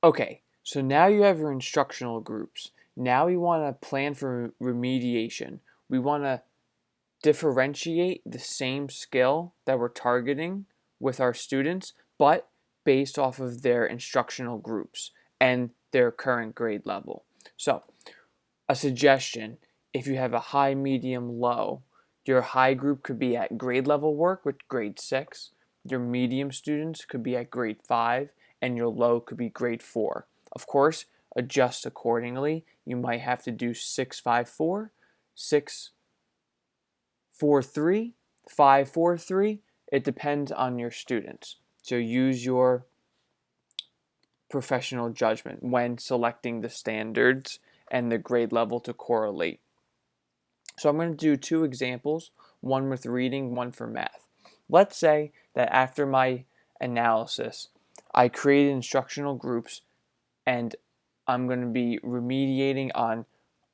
Okay, so now you have your instructional groups. Now we want to plan for remediation. We want to differentiate the same skill that we're targeting with our students, but based off of their instructional groups and their current grade level. So, a suggestion, if you have a high, medium, low, your high group could be at grade level work with grade 6, your medium students could be at grade 5, and your low could be grade 4. Of course, adjust accordingly. You might have to do 6-5-4, 6-4-3, 5-4-3. It depends on your students. So use your professional judgment when selecting the standards and the grade level to correlate. So I'm going to do two examples, one with reading, one for math. Let's say that after my analysis, I created instructional groups and I'm going to be remediating on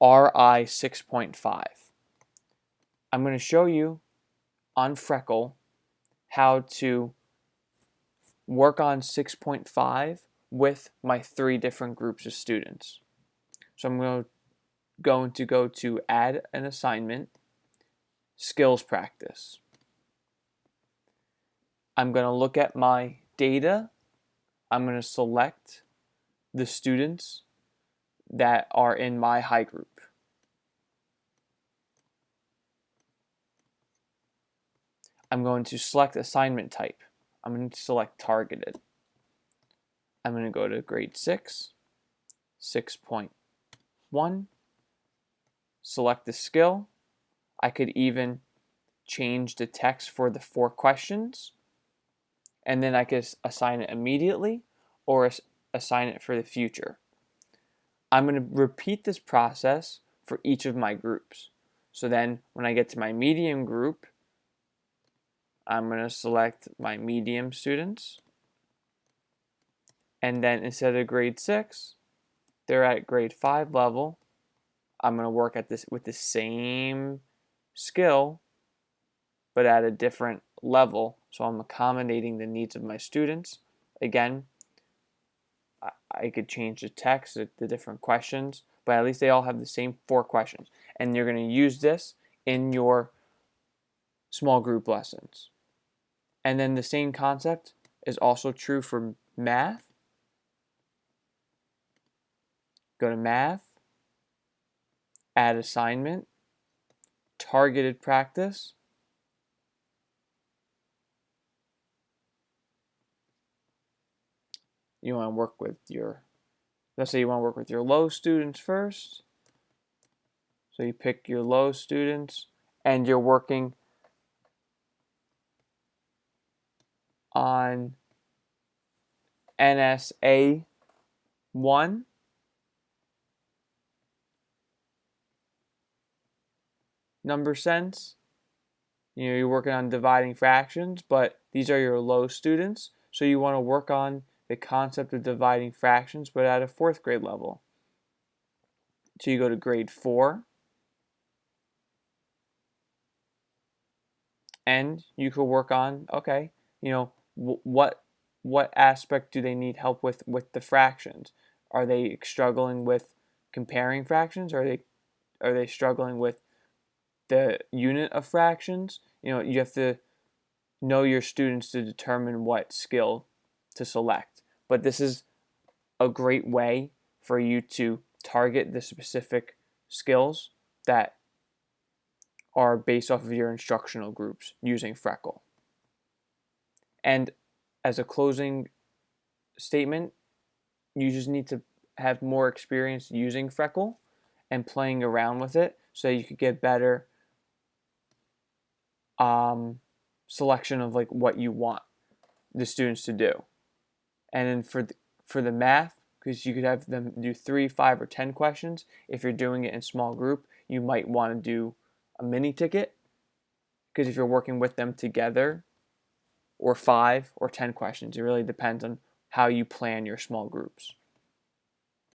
RI 6.5. I'm going to show you on Freckle how to work on 6.5 with my three different groups of students. So I'm going to go to add an assignment, skills practice. I'm going to look at my data. I'm going to select the students that are in my high group. I'm going to select assignment type. I'm going to select targeted. I'm going to go to grade 6, 6.1, select the skill. I could even change the text for the 4 questions, and then I could assign it immediately or assign it for the future. I'm going to repeat this process for each of my groups. So then when I get to my medium group, I'm going to select my medium students. And then instead of grade 6, they're at grade 5 level. I'm going to work at this with the same skill, but at a different level. So I'm accommodating the needs of my students. Again, I could change the text, the different questions, but at least they all have the same 4 questions. And you're going to use this in your small group lessons. And then the same concept is also true for math. Go to math, add assignment, targeted practice. You want to work with let's say you want to work with your low students first. So you pick your low students and you're working on NSA 1. Number sense. You're working on dividing fractions, but these are your low students. So you want to work on the concept of dividing fractions, but at a 4th grade level. So you go to grade 4. And you could work on, okay, what aspect do they need help with the fractions? Are they struggling with comparing fractions? Are they struggling with the unit of fractions? You have to know your students to determine what skill to select. But this is a great way for you to target the specific skills that are based off of your instructional groups using Freckle. And as a closing statement, you just need to have more experience using Freckle and playing around with it so you could get better selection of like what you want the students to do. And then for the math, because you could have them do 3, 5, or 10 questions. If you're doing it in small group, you might want to do a mini ticket, because if you're working with them together, or 5 or 10 questions, it really depends on how you plan your small groups.